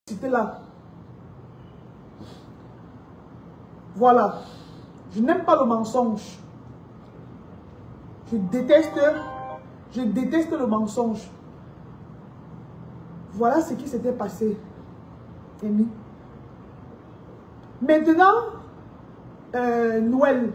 C'était là. Voilà. Je n'aime pas le mensonge. Je déteste le mensonge. Voilà ce qui s'était passé, Amy. Maintenant, Noël.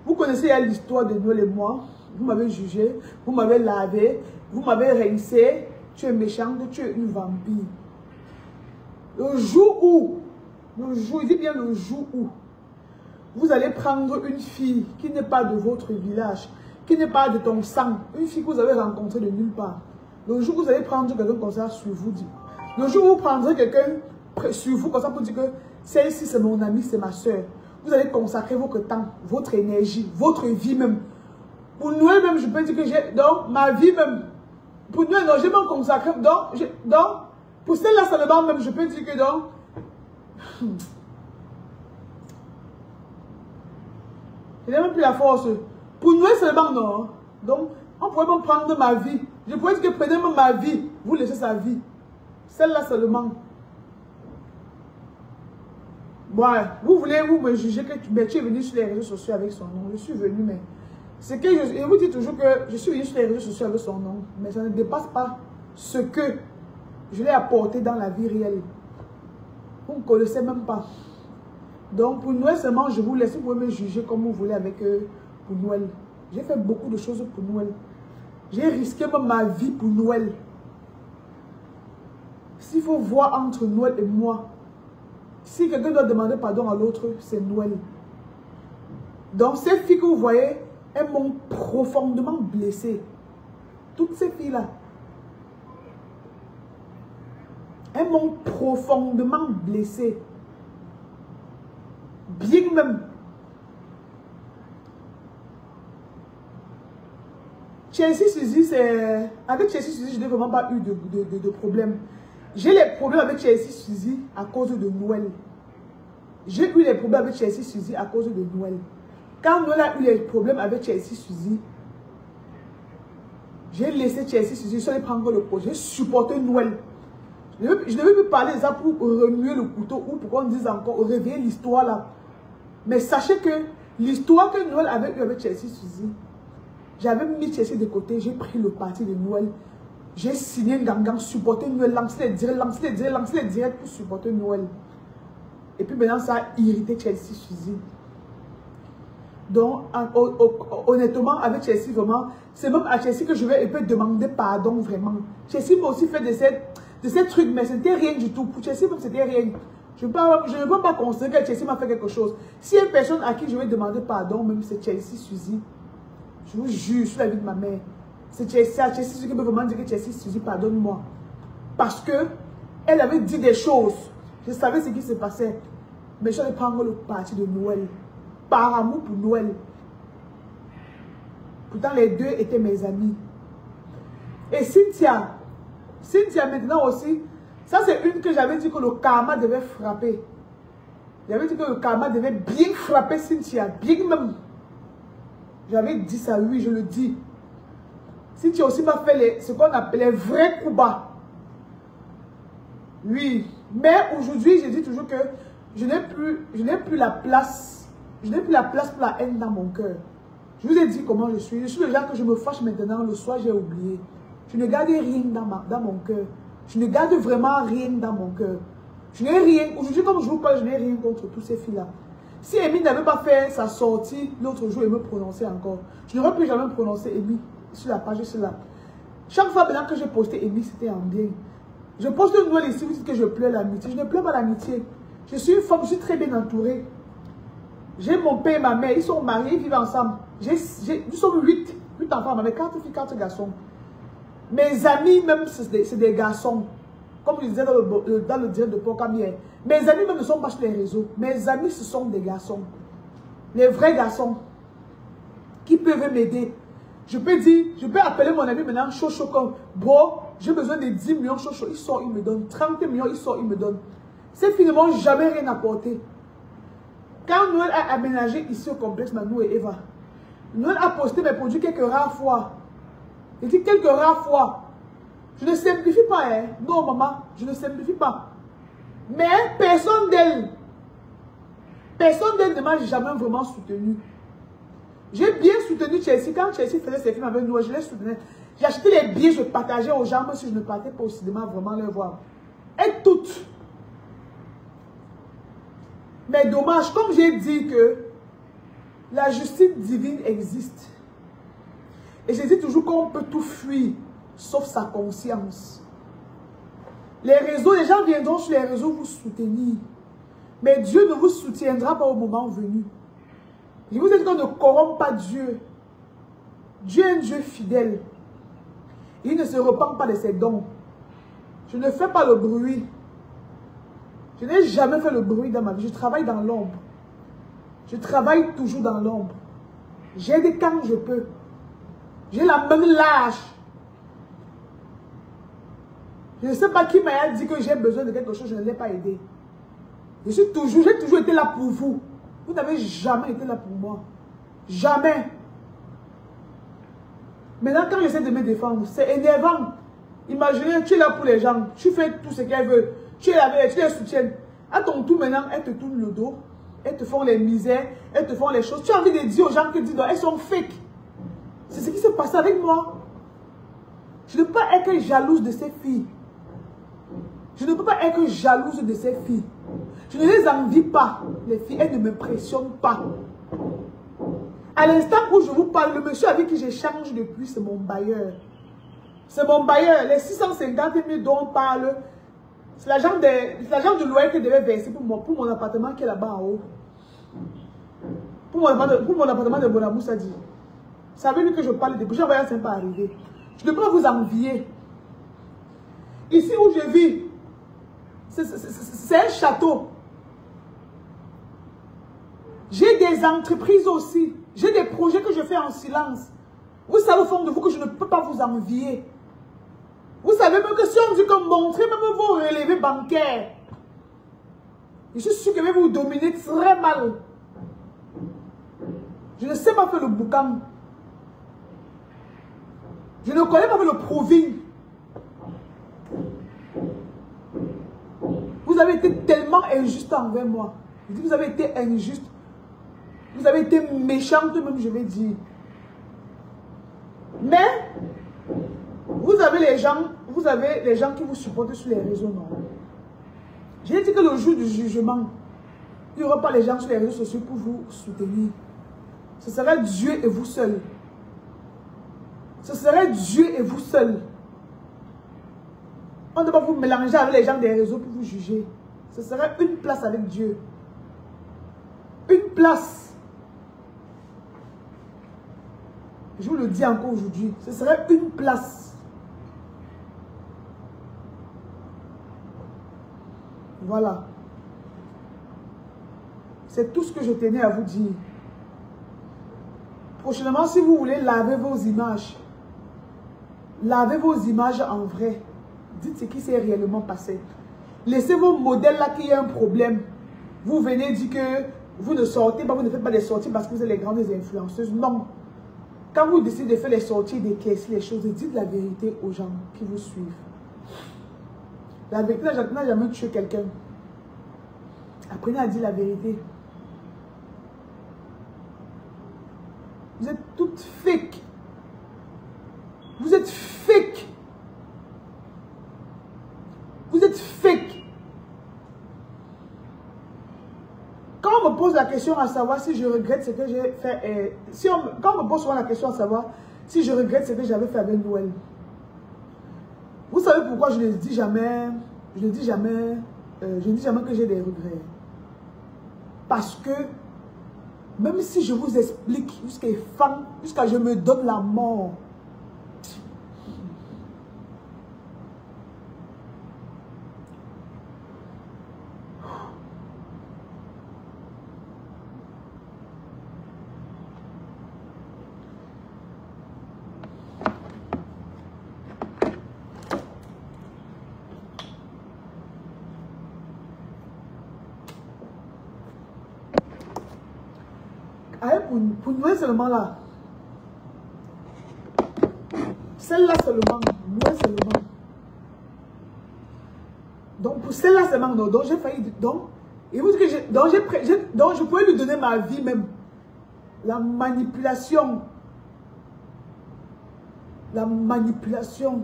Vous connaissez l'histoire de Noël et moi. Vous m'avez jugé, vous m'avez lavé, vous m'avez rincé. Tu es méchante, tu es une vampire. Le jour où, il dit bien le jour où, vous allez prendre une fille qui n'est pas de votre village, qui n'est pas de ton sang, une fille que vous avez rencontrée de nulle part. Le jour où vous allez prendre quelqu'un comme ça sur vous, le jour où vous prendrez quelqu'un sur vous comme ça pour dire que celle-ci c'est mon amie, c'est ma soeur, vous allez consacrer votre temps, votre énergie, votre vie même. Pour Noël même, je peux dire que j'ai, donc ma vie même, pour Noël, non, j'ai même consacré, donc, pour celle-là seulement même, je peux dire que donc, je n'ai même plus la force. Pour Noël seulement, non. Donc, on pourrait même prendre ma vie. Je pourrais dire que prenez même ma vie, vous laissez sa vie. Celle-là seulement. Ouais, vous voulez vous me juger que tu es venu sur les réseaux sociaux avec son nom. Je suis venu, mais c'est que je vous dis toujours que je suis venu sur les réseaux sociaux avec son nom, mais ça ne dépasse pas ce que je l'ai apporté dans la vie réelle. Vous ne connaissez même pas. Donc, pour Noël seulement, je vous laisse, vous pouvez me juger comme vous voulez avec pour Noël. J'ai fait beaucoup de choses pour Noël. J'ai risqué même ma vie pour Noël. S'il faut voir entre Noël et moi, si quelqu'un doit demander pardon à l'autre, c'est Noël. Donc, ces filles que vous voyez, elles m'ont profondément blessée. Toutes ces filles-là. Elles m'ont profondément blessée. Bien même. Chelsea Suzy, c'est... Avec Chelsea Suzy, je n'ai vraiment pas eu de problème. J'ai les problèmes avec Chelsea Suzy à cause de Noël. J'ai eu les problèmes avec Chelsea Suzy à cause de Noël. Quand Noël a eu les problèmes avec Chelsea Suzy, j'ai laissé Chelsea Suzy, je suis allé prendre le projet, j'ai supporté Noël. Je ne veux plus parler de ça pour remuer le couteau ou pour qu'on dise encore, réveiller l'histoire là. Mais sachez que l'histoire que Noël avait eue avec Chelsea Suzy, j'avais mis Chelsea de côté, j'ai pris le parti de Noël. J'ai signé un gangan, supporté Noël, lancé les directs pour supporter Noël. Et puis maintenant, ça a irrité Chelsea Suzy. Donc, honnêtement, avec Chelsea, vraiment, c'est même à Chelsea que je vais demander pardon, vraiment. Chelsea m'a aussi fait de ces trucs, mais c'était rien du tout. Pour Chelsea, c'était rien. Je ne peux pas considérer que Chelsea m'a fait quelque chose. Si il y a une personne à qui je vais demander pardon, même c'est Chelsea Suzy. Je vous jure, sur la vie de ma mère. C'est Chelsea Suzy qui peut vraiment dire que Chelsea Suzy, pardonne-moi. Parce que elle avait dit des choses. Je savais ce qui se passait. Mais je vais prendre le parti de Noël. Par amour pour Noël. Pourtant, les deux étaient mes amis. Et Cynthia maintenant aussi, ça c'est une que j'avais dit que le karma devait frapper. J'avais dit que le karma devait bien frapper Cynthia, bien même. J'avais dit ça, oui, je le dis. Cynthia aussi m'a fait ce qu'on appelle les vrais coups bas. Oui, mais aujourd'hui, je dis toujours que je n'ai plus la place. Je n'ai plus la place pour la haine dans mon cœur. Je vous ai dit comment je suis. Je suis le genre que je me fâche maintenant, le soir j'ai oublié. Je ne garde rien dans mon cœur. Je ne garde vraiment rien dans mon cœur. Je n'ai rien. Aujourd'hui, comme je vous parle, je n'ai rien contre tous ces filles-là. Si Amy n'avait pas fait sa sortie l'autre jour et me prononcer encore, je n'aurais plus jamais prononcé Amy sur la page, sur là. Chaque fois maintenant que j'ai posté Amy, c'était en bien. Je poste une nouvelle ici, vous dites que je pleure l'amitié. Je ne pleure pas l'amitié. Je suis une femme, je suis très bien entourée. J'ai mon père et ma mère, ils sont mariés, ils vivent ensemble. Nous sommes 8 enfants, mais 4 filles, 4 garçons. Mes amis même, c'est des garçons. Comme je disais dans le direct de Pocamier. Mes amis même ne sont pas sur les réseaux. Mes amis, ce sont des garçons. Les vrais garçons. Qui peuvent m'aider. Je peux appeler mon ami maintenant, Chocho, comme, bro, j'ai besoin de 10 millions, Chocho, il sort, il me donne. 30 millions, il sort, il me donne. Ces filles ne m'ont jamais rien apporté. Quand Noël a aménagé ici au complexe Manu et Eva, Noël a posté mes produits quelques rares fois. Il dit quelques rares fois. Je ne simplifie pas, hein. Non, maman, je ne simplifie pas. Mais personne d'elle ne m'a jamais vraiment soutenu. J'ai bien soutenu Chelsea. Quand Chelsea faisait ses films avec nous, je les soutenais. J'ai acheté les billets, je partageais aux gens, même si je ne partais pas au cinéma vraiment les voir. Et toutes. Mais dommage, comme j'ai dit que la justice divine existe. Et je dis toujours qu'on peut tout fuir, sauf sa conscience. Les réseaux, les gens viendront sur les réseaux vous soutenir. Mais Dieu ne vous soutiendra pas au moment venu. Je vous ai dit qu'on ne corrompt pas Dieu. Dieu est un Dieu fidèle. Il ne se repent pas de ses dons. Je ne fais pas le bruit. Je n'ai jamais fait le bruit dans ma vie. Je travaille dans l'ombre. Je travaille toujours dans l'ombre. J'aide quand je peux. J'ai la main lâche. Je ne sais pas qui m'a dit que j'ai besoin de quelque chose, je ne l'ai pas aidé. J'ai toujours été là pour vous. Vous n'avez jamais été là pour moi. Jamais. Maintenant, quand j'essaie de me défendre, c'est énervant. Imaginez, tu es là pour les gens. Tu fais tout ce qu'elles veulent. Tu es là, tu les soutiennes. À ton tour maintenant, elles te tournent le dos. Elles te font les misères. Elles te font les choses. Tu as envie de dire aux gens que elles sont fake. C'est ce qui s'est passé avec moi. Je ne peux pas être jalouse de ces filles. Je ne peux pas être jalouse de ces filles. Je ne les envie pas, les filles. Elles ne m'impressionnent pas. À l'instant où je vous parle, le monsieur avec qui j'échange depuis, c'est mon bailleur. C'est mon bailleur. Les 650 000 dont on parle, c'est l'argent de loyer qu'il devait verser pour mon appartement qui est là-bas en haut. Pour mon appartement de Bonamoussa dit. C'est avec lui que je parle depuis. Je ne vois rien pas arriver. Je ne peux pas vous envier. Ici où je vis, c'est un château. J'ai des entreprises aussi. J'ai des projets que je fais en silence. Vous savez au fond de vous que je ne peux pas vous envier. Vous savez même que si on dit comme montrer même vos relevés bancaires, je suis sûr que je vais vous dominer très mal. Je ne sais pas faire le boucan. Je ne connais pas faire le proving. Vous avez été tellement injuste envers moi. Je dis, vous avez été injuste. Vous avez été méchante, même je vais dire. Mais, vous avez les gens qui vous supportent sur les réseaux, non. J'ai dit que le jour du jugement, il n'y aura pas les gens sur les réseaux sociaux pour vous soutenir. Ce serait Dieu et vous seul. Ce serait Dieu et vous seul. On ne doit pas vous mélanger avec les gens des réseaux pour vous juger. Ce serait une place avec Dieu. Une place. Je vous le dis encore aujourd'hui. Ce serait une place. Voilà. C'est tout ce que je tenais à vous dire. Prochainement, si vous voulez laver vos images, lavez vos images en vrai. Dites ce qui s'est réellement passé. Laissez vos modèles là qu'il y a un problème. Vous venez dire que vous ne sortez pas, vous ne faites pas des sorties parce que vous êtes les grandes influenceuses. Non. Quand vous décidez de faire les sorties, d'écaisser les choses, dites la vérité aux gens qui vous suivent. La vérité n'a jamais tué quelqu'un. Apprenez à dire la vérité. Vous êtes toutes fake. Vous êtes fake. Vous êtes fake. Quand on me pose la question à savoir si je regrette ce que j'ai fait, quand on me pose souvent la question à savoir si je regrette ce que j'avais fait avec Noël, vous savez pourquoi je ne dis jamais, je ne dis jamais que j'ai des regrets. Parce que même si je vous explique jusqu'à je me donne la mort, pour Noël seulement là. Celle-là seulement. Noël seulement. Donc, pour celle-là, c'est non. Donc, j'ai failli. Donc, il vous dit que donc, je pouvais lui donner ma vie même. La manipulation. La manipulation.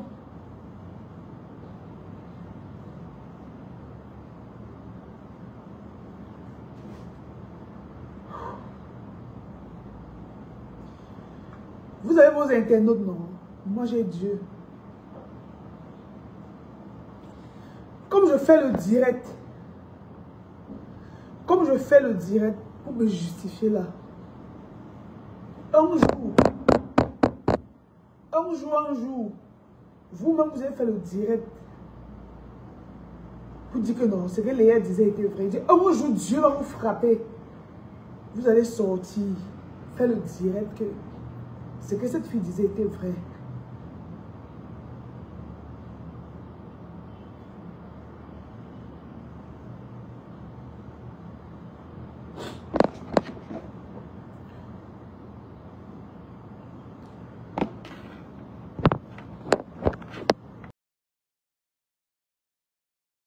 Vous avez vos internautes, non? Moi, j'ai Dieu. Comme je fais le direct, pour me justifier là, un jour, vous-même vous avez fait le direct pour dire que non, ce que Léa disait était vrai. Un jour, Dieu va vous frapper. Vous allez sortir, faire le direct que ce que cette fille disait était vrai.